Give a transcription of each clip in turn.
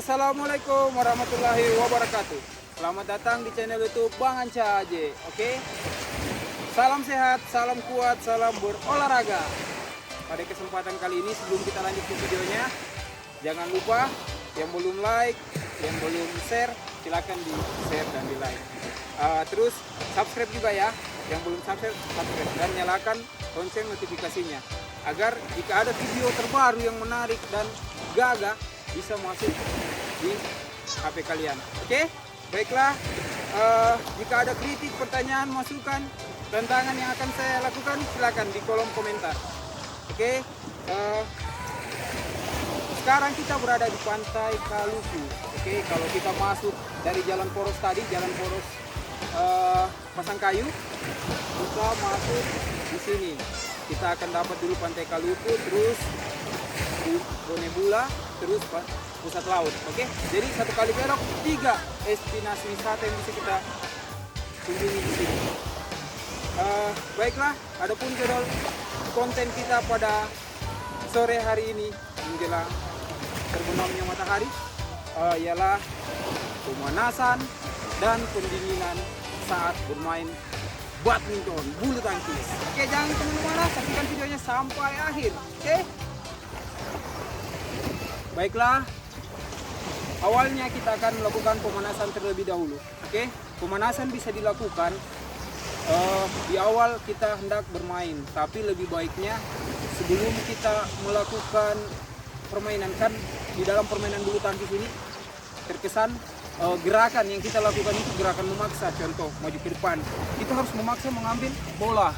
Assalamualaikum warahmatullahi wabarakatuh. Selamat datang di channel YouTube Bang Anca AJ. Oke. Salam sehat, salam kuat, salam berolahraga. Pada kesempatan kali ini sebelum kita lanjut ke videonya, jangan lupa yang belum like, yang belum share, silakan di share dan di like. Terus subscribe juga ya. Yang belum subscribe, subscribe dan nyalakan lonceng notifikasinya agar jika ada video terbaru yang menarik dan gagah bisa masuk di HP kalian. Oke, baiklah. Jika ada kritik, pertanyaan, masukan, tantangan yang akan saya lakukan, silakan di kolom komentar. Oke, sekarang kita berada di Pantai Kaluku. Oke, kalau kita masuk dari Jalan Poros tadi, Jalan Poros Pasangkayu, kita masuk di sini. Kita akan dapat dulu Pantai Kaluku, terus Bonebula, terus pusat laut. Oke, jadi satu kali belok 3 destinasi wisata yang bisa kita kunjungi di sini. Baiklah, adapun jadwal konten kita pada sore hari ini menjelang terbenamnya matahari ialah pemanasan dan pendinginan saat bermain badminton bulu tangkis. Oke, jangan kemana-mana, saksikan videonya sampai akhir. Oke. Baiklah, awalnya kita akan melakukan pemanasan terlebih dahulu. Oke, pemanasan bisa dilakukan di awal kita hendak bermain, tapi lebih baiknya sebelum kita melakukan permainan, kan di dalam permainan bulu tangkis ini terkesan gerakan yang kita lakukan itu gerakan memaksa. Contoh, maju ke depan, kita harus memaksa mengambil bola.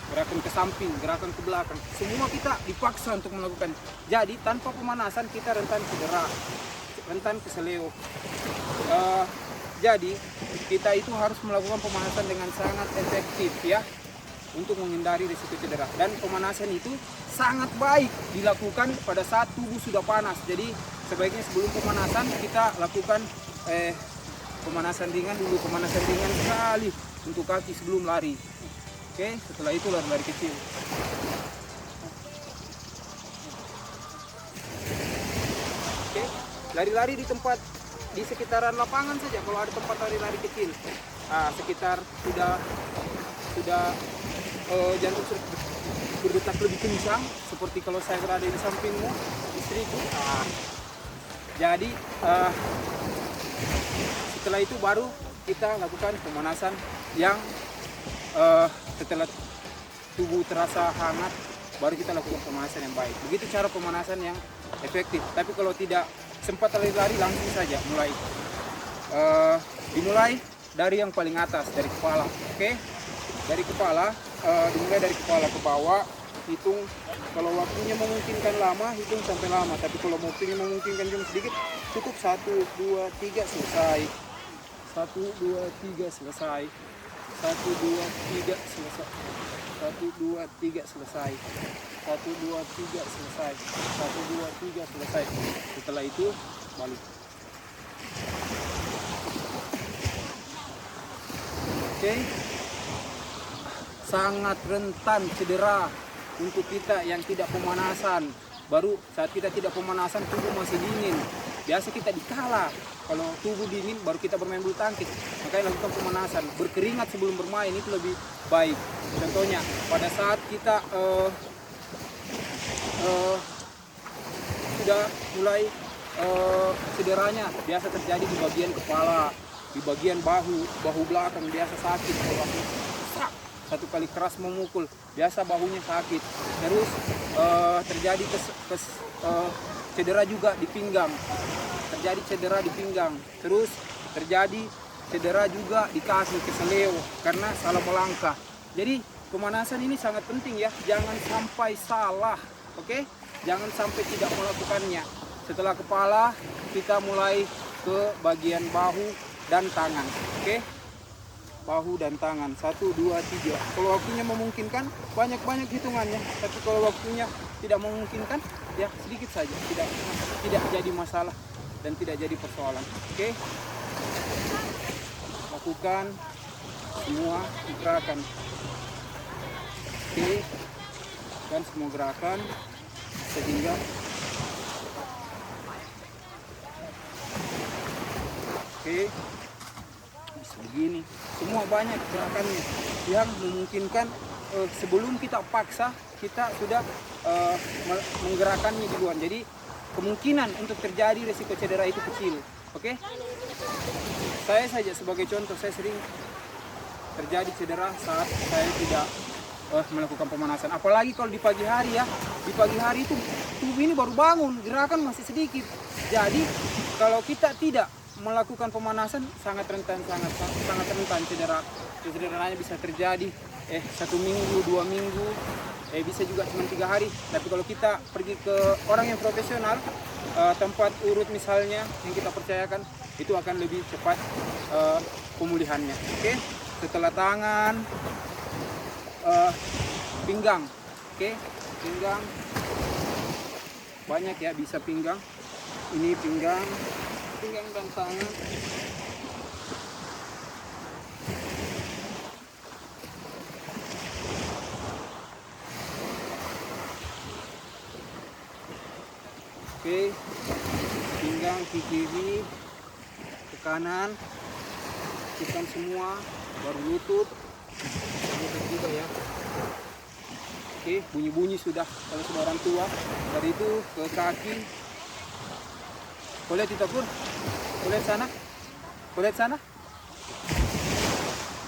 Gerakan ke samping, gerakan ke belakang, semua kita dipaksa untuk melakukan. Jadi tanpa pemanasan kita rentan cedera, rentan keseleo. Jadi kita itu harus melakukan pemanasan dengan sangat efektif ya, untuk menghindari risiko cedera. Dan pemanasan itu sangat baik dilakukan pada saat tubuh sudah panas. Jadi sebaiknya sebelum pemanasan kita lakukan pemanasan ringan dulu, pemanasan ringan sekali untuk kaki sebelum lari. Oke, setelah itu lari-lari kecil. Oke, lari-lari di tempat di sekitaran lapangan saja. Kalau ada tempat lari-lari kecil, sekitar sudah jantung berdetak lebih kencang, seperti kalau saya berada di sampingmu, istriku. Jadi setelah itu baru kita lakukan pemanasan yang setelah tubuh terasa hangat, baru kita lakukan pemanasan yang baik. Begitu cara pemanasan yang efektif. Tapi kalau tidak sempat lari-lari, langsung saja mulai. Dimulai dari yang paling atas, dari kepala. Oke, dari kepala, dimulai dari kepala ke bawah. Hitung, kalau waktunya memungkinkan lama, hitung sampai lama. Tapi kalau waktunya memungkinkan cuma sedikit, cukup 1, 2, 3 selesai. 1, 2, 3 selesai. 1, 2, 3 selesai. 1, 2, 3 selesai. 1, 2, 3 selesai. 1, 2, 3 selesai. Setelah itu balik. Oke. Sangat rentan cedera untuk kita yang tidak pemanasan. Baru saat kita tidak pemanasan, tubuh masih dingin. Biasa kita dikala. Kalau tubuh dingin baru kita bermain bulu tangkis. Makanya lakukan pemanasan. Berkeringat sebelum bermain itu lebih baik. Contohnya pada saat kita sudah mulai cederanya, biasa terjadi di bagian kepala, di bagian bahu belakang biasa sakit. Satu kali keras memukul, biasa bahunya sakit. Terus terjadi cedera juga di pinggang. Terjadi cedera di pinggang, terus terjadi cedera juga di kaki, keseleo karena salah melangkah. Jadi pemanasan ini sangat penting ya, jangan sampai salah. Oke, jangan sampai tidak melakukannya. Setelah kepala, kita mulai ke bagian bahu dan tangan. Oke, bahu dan tangan, 1, 2, 3. Kalau waktunya memungkinkan, banyak-banyak hitungannya. Tapi kalau waktunya tidak memungkinkan, ya sedikit saja, tidak jadi masalah dan tidak jadi persoalan. Oke, lakukan semua gerakan. Oke, dan semua gerakan sehingga Oke, bisa begini. Semua banyak gerakannya yang memungkinkan sebelum kita paksa, kita sudah menggerakkannya duluan. Jadi kemungkinan untuk terjadi risiko cedera itu kecil. Oke, saya saja sebagai contoh, saya sering terjadi cedera saat saya tidak melakukan pemanasan. Apalagi kalau di pagi hari ya, di pagi hari itu tubuh ini baru bangun, gerakan masih sedikit. Jadi kalau kita tidak melakukan pemanasan sangat rentan cedera. Cederanya bisa terjadi 1 minggu, 2 minggu, bisa juga cuma 3 hari. Tapi kalau kita pergi ke orang yang profesional, tempat urut misalnya yang kita percayakan, itu akan lebih cepat pemulihannya. Oke, setelah tangan, pinggang. Oke, pinggang banyak ya, bisa pinggang. Ini pinggang dan tangan. Oke, pinggang ke kiri, ke kanan, tekan semua, baru lutut juga ya. Oke, bunyi-bunyi sudah kalau sudah orang tua. Dari itu ke kaki. Boleh ditegur? Boleh sana? Boleh sana?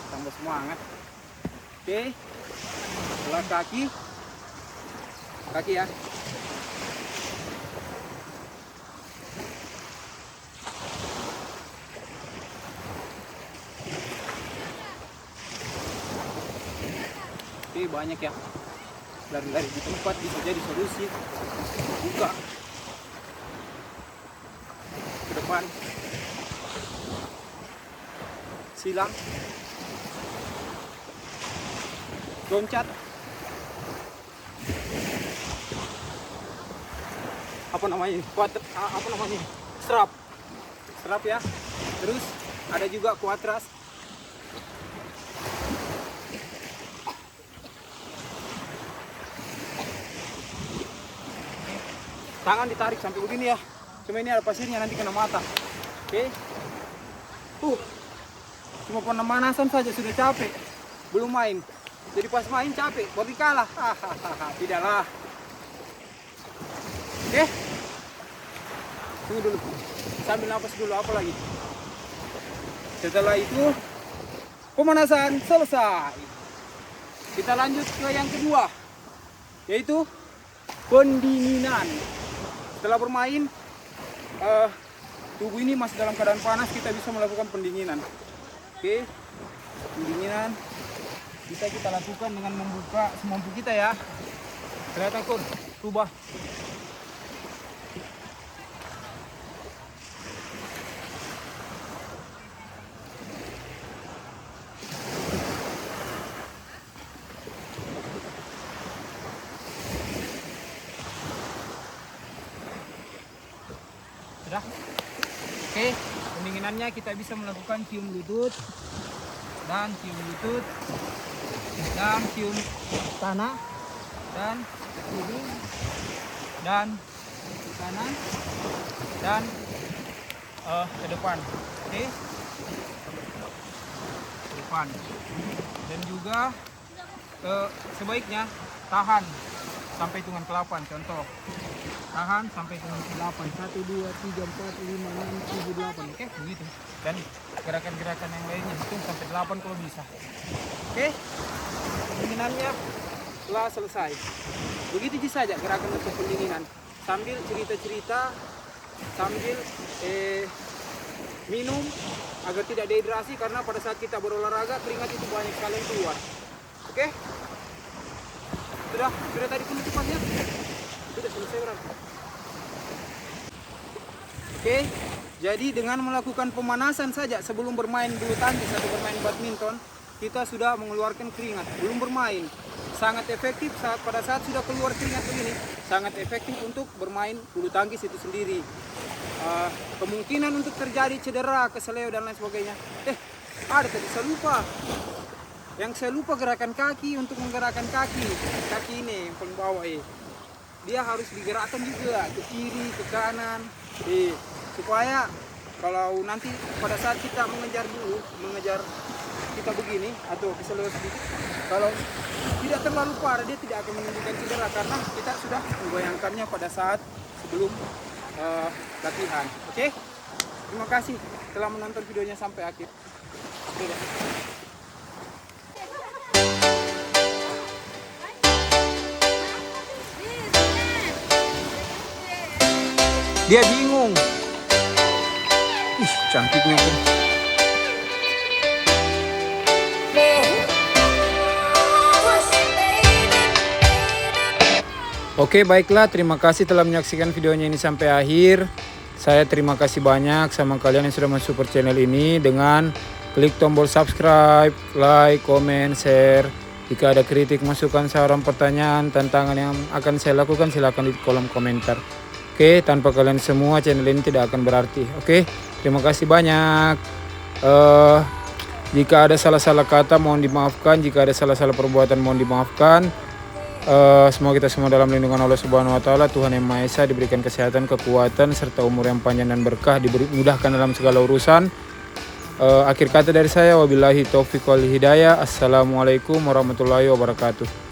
Tambah semangat. Oke, setelah kaki ya. Oke, banyak ya. Lari-lari di tempat bisa jadi solusi. Buka ke depan, silang, loncat, apa namanya, serap ya. Terus ada juga kuatras. Tangan ditarik sampai begini ya. Cuma ini ada pasirnya, nanti kena mata. Oke. Cuma pemanasan saja sudah capek. Belum main. Jadi pas main capek, baru kalah. Tidaklah. Oke. Tunggu dulu. Sambil nafas dulu, apa lagi? Setelah itu pemanasan selesai. Kita lanjut ke yang kedua, yaitu pendinginan. Setelah bermain, tubuh ini masih dalam keadaan panas, kita bisa melakukan pendinginan. Oke, pendinginan bisa kita lakukan dengan membuka semampu kita ya. Kelihatan kur, rubah. Sudah? Oke, pendinginannya kita bisa melakukan cium lutut dan cium tanah dan kiri dan ke kanan dan ke depan. Oke, ke depan. Dan juga sebaiknya tahan sampai hitungan ke-8. Contoh, tahan sampai hitungan ke-8. 1, 2, 3, 4, 5, 6, 7, 8. Oke, begitu. Dan gerakan-gerakan yang lainnya hitung sampai 8 kalau bisa. Oke, pendinginannya telah selesai. Begitu saja gerakan untuk pendinginan. Sambil cerita-cerita, sambil minum agar tidak dehidrasi, karena pada saat kita berolahraga keringat itu banyak sekali yang keluar. Oke? Sudah tadi penutupannya? Sudah selesai berarti. Oke, jadi dengan melakukan pemanasan saja sebelum bermain bulu tangkis atau bermain badminton, kita sudah mengeluarkan keringat. Belum bermain, sangat efektif pada saat sudah keluar keringat begini, sangat efektif untuk bermain bulu tangkis itu sendiri. Kemungkinan untuk terjadi cedera, keseleo dan lain sebagainya. Ada tadi saya lupa. Yang saya lupa gerakan kaki, untuk menggerakkan kaki ini yang paling bawah dia harus digerakkan juga ke kiri, ke kanan, supaya Kalau nanti pada saat kita mengejar kita begini atau keseleo sedikit, kalau tidak terlalu parah dia tidak akan menimbulkan cedera karena kita sudah membayangkannya pada saat sebelum latihan. Oke? Terima kasih telah menonton videonya sampai akhir. Dadah. Dia bingung. Ih, cantiknya tuh. Oke, baiklah, terima kasih telah menyaksikan videonya ini sampai akhir. Saya terima kasih banyak sama kalian yang sudah mensupport channel ini dengan klik tombol subscribe, like, comment, share. Jika ada kritik, masukan, saran, pertanyaan, tantangan yang akan saya lakukan, silakan di kolom komentar. Oke, tanpa kalian semua channel ini tidak akan berarti. Oke, terima kasih banyak. Jika ada salah-salah kata mohon dimaafkan, jika ada salah-salah perbuatan mohon dimaafkan. Semoga kita semua dalam lindungan Allah Subhanahu wa taala, Tuhan Yang Maha Esa, diberikan kesehatan, kekuatan serta umur yang panjang dan berkah, dimudahkan dalam segala urusan. Akhir kata dari saya, wabillahi taufiq wal hidayah. Assalamualaikum warahmatullahi wabarakatuh.